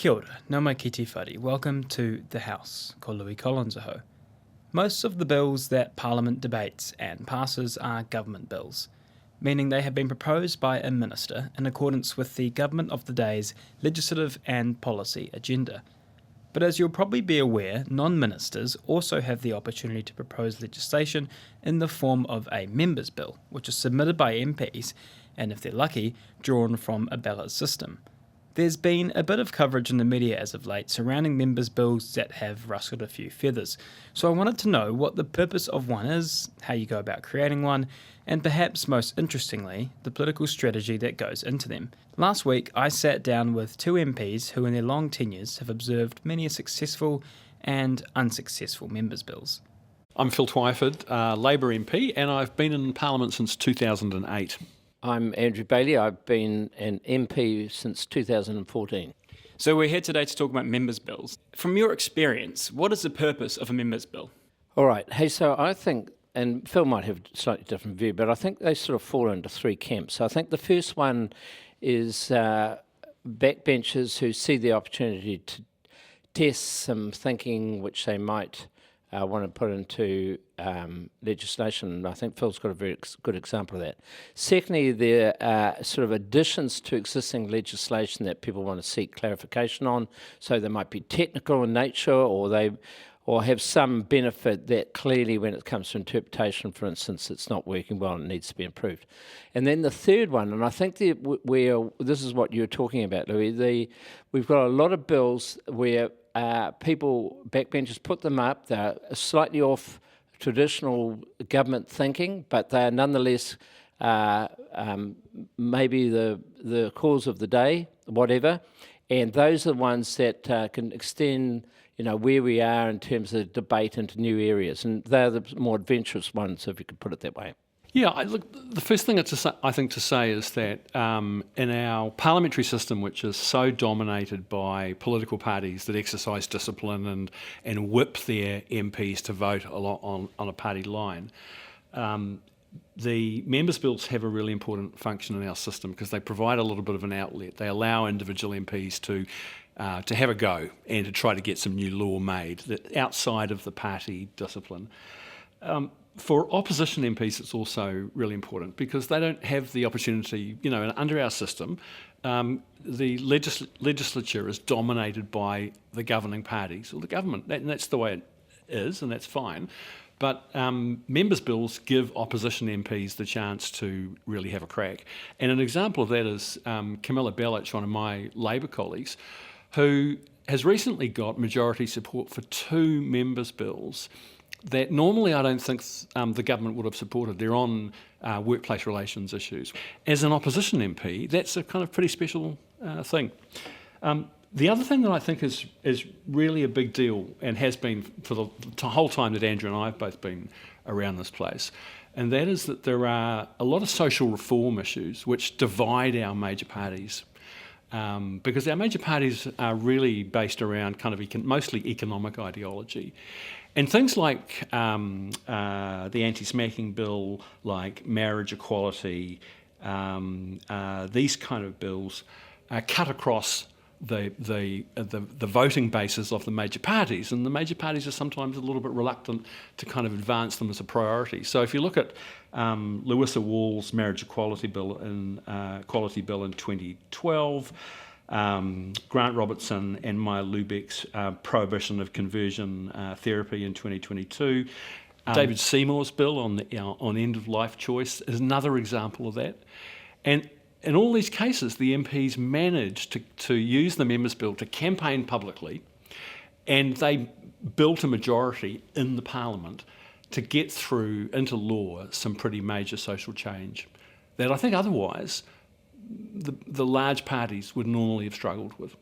Kia ora, nau mai ki te whare. Welcome to The House, ko Louis Collins aho. Most of the bills that Parliament debates and passes are government bills, meaning they have been proposed by a minister in accordance with the government of the day's legislative and policy agenda. But as you'll probably be aware, non-ministers also have the opportunity to propose legislation in the form of a members' bill, which is submitted by MPs and, if they're lucky, drawn from a ballot system. There's been a bit of coverage in the media as of late surrounding members' bills that have rustled a few feathers, so I wanted to know what the purpose of one is, how you go about creating one, and perhaps most interestingly, the political strategy that goes into them. Last week, I sat down with two MPs who in their long tenures have observed many successful and unsuccessful members' bills. I'm Phil Twyford, Labour MP, and I've been in Parliament since 2008. I'm Andrew Bailey. I've been an MP since 2014. So we're here today to talk about members' bills. From your experience, what is the purpose of a members' bill? All right. Hey, so I think, and Phil might have a slightly different view, but I think they sort of fall into three camps. So I think the first one is backbenchers who see the opportunity to test some thinking which they might want to put into legislation. I think Phil's got a very good example of that. Secondly, there are sort of additions to existing legislation that people want to seek clarification on. So they might be technical in nature, or have some benefit that clearly, when it comes to interpretation, for instance, it's not working well and it needs to be improved. And then the third one, and I think this is what you're talking about, Louis. We've got a lot of bills where backbenchers put them up. They're slightly off traditional government thinking, but they are nonetheless maybe the cause of the day, whatever. And those are the ones that can extend, where we are in terms of debate into new areas, and they're the more adventurous ones, if you could put it that way. Yeah, look, the first thing I think to say is that in our parliamentary system, which is so dominated by political parties that exercise discipline and whip their MPs to vote a lot on a party line, the members' bills have a really important function in our system because they provide a little bit of an outlet. They allow individual MPs to have a go and to try to get some new law made that outside of the party discipline. For opposition MPs, it's also really important because they don't have the opportunity, under our system, the legislature is dominated by the governing parties or the government, and that's the way it is, and that's fine. But members' bills give opposition MPs the chance to really have a crack. And an example of that is Camilla Bellich, one of my Labour colleagues, who has recently got majority support for two members' bills that normally I don't think the government would have supported. They're on workplace relations issues. As an opposition MP, that's a kind of pretty special thing. The other thing that I think is really a big deal, and has been for the whole time that Andrew and I have both been around this place, and that is that there are a lot of social reform issues which divide our major parties. Because our major parties are really based around kind of mostly economic ideology. And things like the anti-smacking bill, like marriage equality, these kind of bills cut across the voting basis of the major parties, and the major parties are sometimes a little bit reluctant to kind of advance them as a priority. So if you look at Louisa Wall's marriage equality bill in 2012, Grant Robertson and Maya Lubeck's prohibition of conversion therapy in 2022. David Seymour's bill on end-of-life choice is another example of that. And in all these cases, the MPs managed to use the members' bill to campaign publicly, and they built a majority in the Parliament to get through into law some pretty major social change that I think otherwise the large parties would normally have struggled with.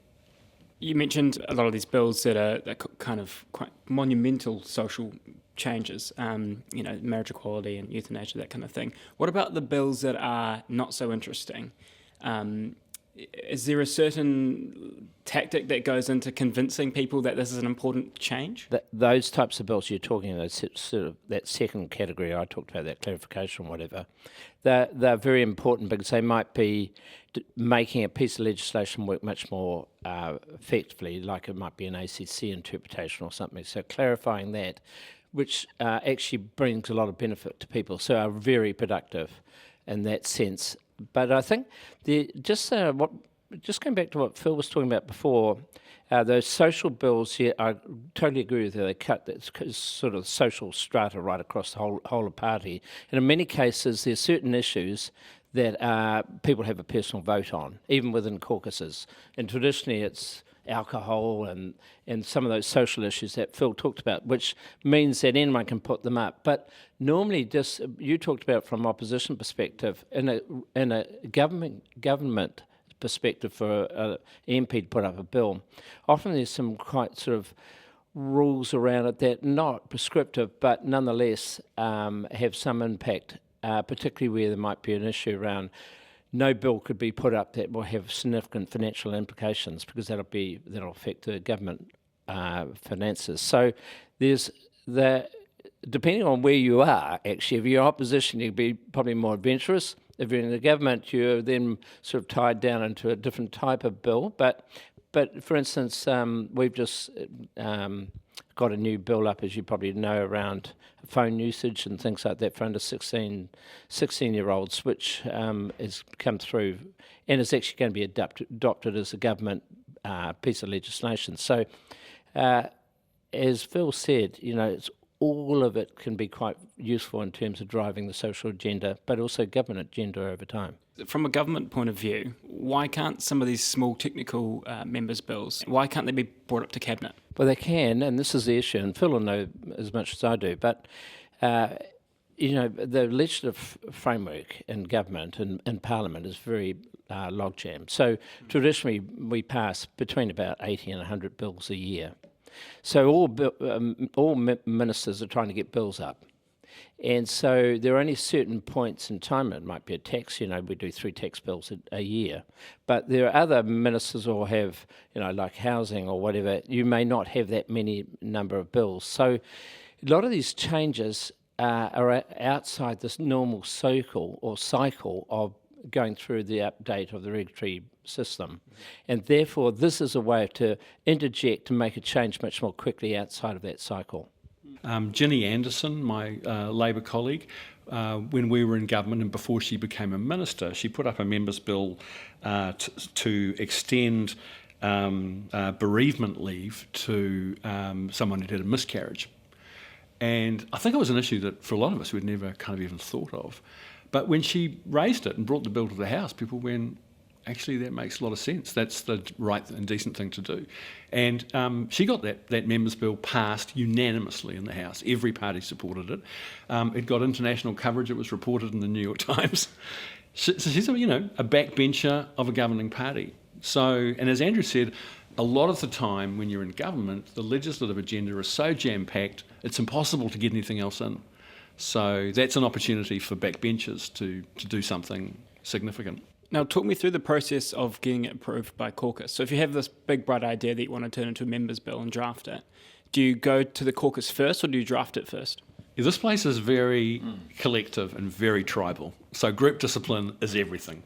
You mentioned a lot of these bills that are kind of quite monumental social changes, marriage equality and euthanasia, that kind of thing. What about the bills that are not so interesting? Is there a certain tactic that goes into convincing people that this is an important change? Those types of bills you're talking about, sort of that second category I talked about, that clarification or whatever, they're very important because they might be making a piece of legislation work much more effectively, like it might be an ACC interpretation or something. So clarifying that, which actually brings a lot of benefit to people, so are very productive in that sense. But I think just going back to what Phil was talking about before, those social bills, yeah, I totally agree with you. They cut that sort of social strata right across the whole of party. And in many cases, there's certain issues that people have a personal vote on, even within caucuses. And traditionally, it's alcohol and some of those social issues that Phil talked about, which means that anyone can put them up. But normally, just you talked about from opposition perspective, in a government perspective for an MP to put up a bill, often there's some quite sort of rules around it that are not prescriptive, but nonetheless have some impact, particularly where there might be an issue around no bill could be put up that will have significant financial implications because that'll affect the government finances. So there's depending on where you are, actually, if you're opposition, you'd be probably more adventurous. If you're in the government, you're then sort of tied down into a different type of bill. But for instance, we've just got a new bill up, as you probably know, around phone usage and things like that for under 16-year-olds, which has come through and is actually going to be adopted as a government piece of legislation. So, as Phil said, all of it can be quite useful in terms of driving the social agenda, but also government agenda over time. From a government point of view, why can't some of these small technical members' bills, why can't they be brought up to Cabinet? Well, they can, and this is the issue, and Phil will know as much as I do, but the legislative framework in government and in Parliament is very logjam. So traditionally we pass between about 80 and 100 bills a year. So all ministers are trying to get bills up. And so there are only certain points in time. It might be a tax, we do 3 tax bills a year. But there are other ministers who have, like housing or whatever, you may not have that many number of bills. So a lot of these changes are outside this normal cycle of going through the update of the regulatory system. And therefore, this is a way to interject and make a change much more quickly outside of that cycle. Ginny Anderson, my Labor colleague, when we were in government and before she became a minister, she put up a members' bill to extend bereavement leave to someone who'd had a miscarriage. And I think it was an issue that for a lot of us we'd never kind of even thought of. But when she raised it and brought the bill to the House, people went, actually, that makes a lot of sense. That's the right and decent thing to do. And she got that members' bill passed unanimously in the House. Every party supported it. It got international coverage. It was reported in the New York Times. So she's a backbencher of a governing party. So, and as Andrew said, a lot of the time when you're in government, the legislative agenda is so jam-packed, it's impossible to get anything else in. So that's an opportunity for backbenchers to do something significant. Now, talk me through the process of getting it approved by caucus. So if you have this big, bright idea that you want to turn into a members' bill and draft it, do you go to the caucus first or do you draft it first? Yeah, this place is very collective and very tribal. So group discipline is everything.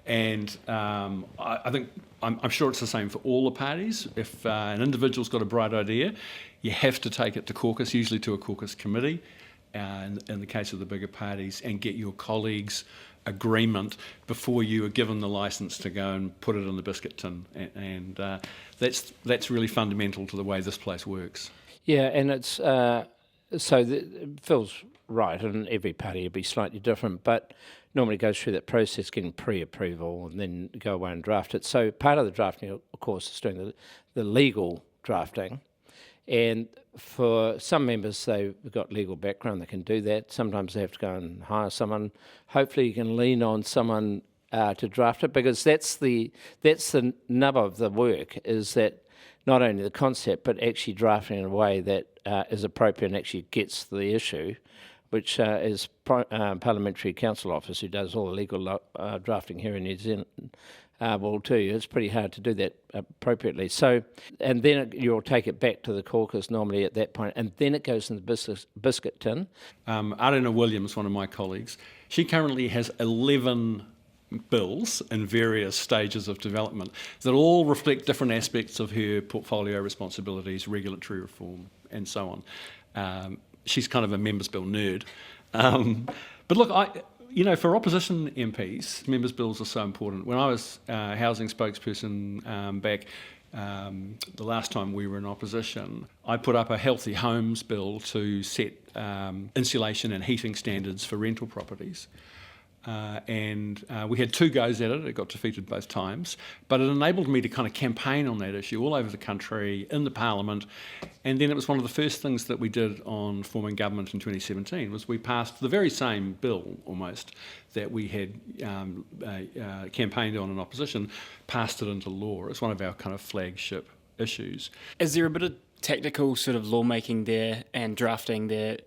And I think, I'm sure it's the same for all the parties. If an individual's got a bright idea, you have to take it to caucus, usually to a caucus committee, in the case of the bigger parties, and get your colleagues' agreement before you are given the licence to go and put it in the biscuit tin. And that's really fundamental to the way this place works. Yeah, and it's Phil's right, and every party will be slightly different, but normally goes through that process, getting pre-approval, and then go away and draft it. So part of the drafting, of course, is doing the legal drafting. And for some members, they've got legal background, they can do that. Sometimes they have to go and hire someone. Hopefully you can lean on someone to draft it, because that's the nub of the work, is that not only the concept, but actually drafting in a way that is appropriate and actually gets to the issue, which is Parliamentary Council Office, who does all the legal drafting here in New Zealand, will do. It's pretty hard to do that appropriately. So, and then you'll take it back to the caucus normally at that point, and then it goes in the biscuit tin. Arena Williams, one of my colleagues, she currently has 11 bills in various stages of development that all reflect different aspects of her portfolio responsibilities, regulatory reform, and so on. She's kind of a members' bill nerd. But look, for opposition MPs, members' bills are so important. When I was housing spokesperson back the last time we were in opposition, I put up a healthy homes bill to set insulation and heating standards for rental properties. And we had 2 goes at it. It got defeated both times, but it enabled me to kind of campaign on that issue all over the country, in the Parliament, and then it was one of the first things that we did on forming government in 2017 was we passed the very same bill almost that we had campaigned on in opposition, passed it into law. It's one of our kind of flagship issues. Is there a bit of tactical sort of lawmaking there and drafting there?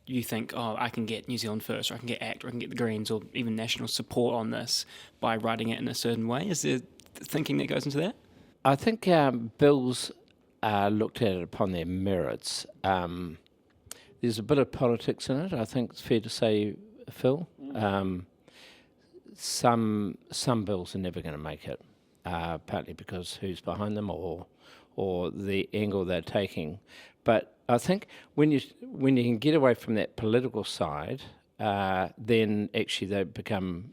You think, I can get New Zealand First, or I can get ACT, or I can get the Greens, or even National support on this by writing it in a certain way? Is there thinking that goes into that? I think bills are looked at upon their merits. There's a bit of politics in it, I think it's fair to say, Phil. Some bills are never going to make it, partly because who's behind them or the angle they're taking. But I think when you can get away from that political side, then actually they become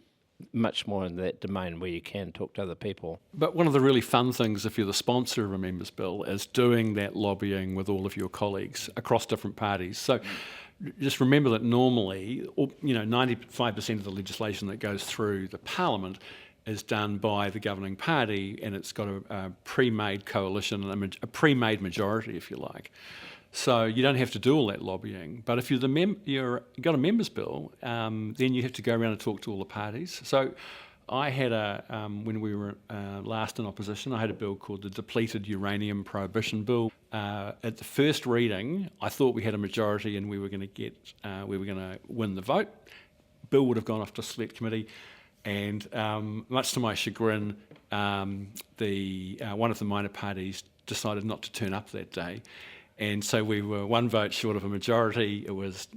much more in that domain where you can talk to other people. But one of the really fun things, if you're the sponsor of a members' bill, is doing that lobbying with all of your colleagues across different parties. So just remember that normally, 95% of the legislation that goes through the Parliament is done by the governing party, and it's got a pre-made coalition and a pre-made majority, if you like. So you don't have to do all that lobbying. But if you've got a members' bill, then you have to go around and talk to all the parties. So I had when we were last in opposition, I had a bill called the Depleted Uranium Prohibition Bill. At the first reading, I thought we had a majority and we were going to win the vote. Bill would have gone off to select committee. And much to my chagrin, one of the minor parties decided not to turn up that day. And so we were 1 vote short of a majority. It was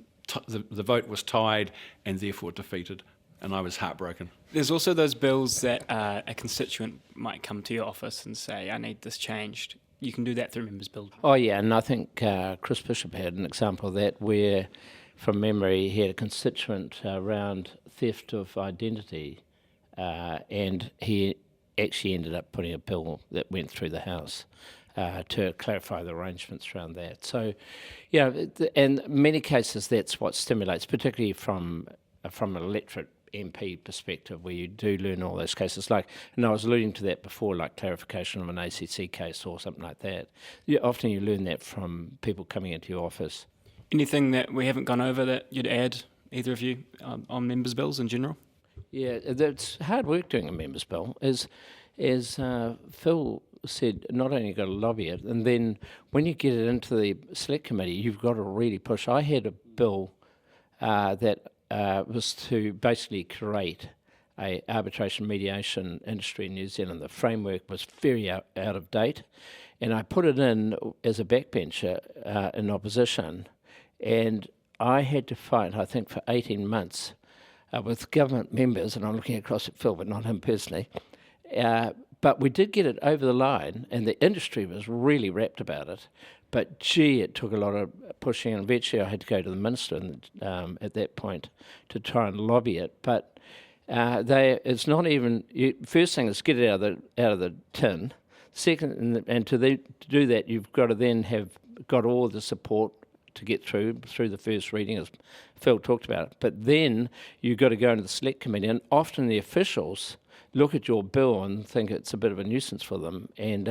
the vote was tied and therefore defeated, and I was heartbroken. There's also those bills that a constituent might come to your office and say, I need this changed. You can do that through members' bill. Oh yeah, and I think Chris Bishop had an example of that where, from memory, he had a constituent around theft of identity, and he actually ended up putting a bill that went through the House to clarify the arrangements around that. So, in many cases that's what stimulates, particularly from an electorate MP perspective, where you do learn all those cases. And I was alluding to that before, like clarification of an ACC case or something like that. Often you learn that from people coming into your office. Anything that we haven't gone over that you'd add, either of you, on members' bills in general? Yeah, it's hard work doing a members' bill. As Phil said, not only you've got to lobby it, and then when you get it into the select committee, you've got to really push. I had a bill that was to basically create a arbitration mediation industry in New Zealand. The framework was very out of date, and I put it in as a backbencher in opposition, and I had to fight, I think, for 18 months with government members, and I'm looking across at Phil, but not him personally. But we did get it over the line, and the industry was really rapt about it. But gee, it took a lot of pushing, and eventually I had to go to the minister at that point to try and lobby it. But it's not even. First thing is get it out of the tin. Second, and to do that, you've got to then have got all the support to get through the first reading, as Phil talked about it. But then you've got to go into the select committee, and often the officials look at your bill and think it's a bit of a nuisance for them, and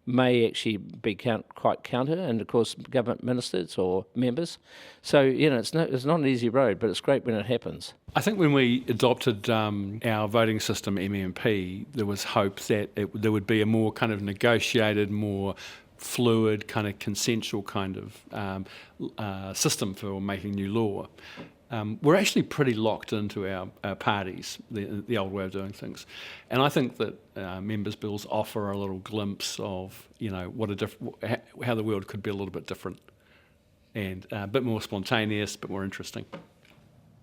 may actually be quite counter, and of course government ministers or members. So it's not an easy road, but it's great when it happens. I think when we adopted our voting system, MMP, there was hope that there would be a more kind of negotiated, more fluid, kind of consensual kind of system for making new law. we're actually pretty locked into our parties, the old way of doing things. And I think that members' bills offer a little glimpse of, how the world could be a little bit different and a bit more spontaneous, a bit more interesting.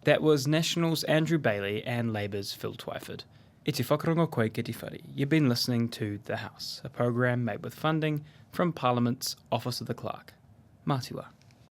That was National's Andrew Bailey and Labour's Phil Twyford. E te whakarongo koe ki te whare. You've been listening to The House, a program made with funding from Parliament's Office of the Clerk. Mātiwa.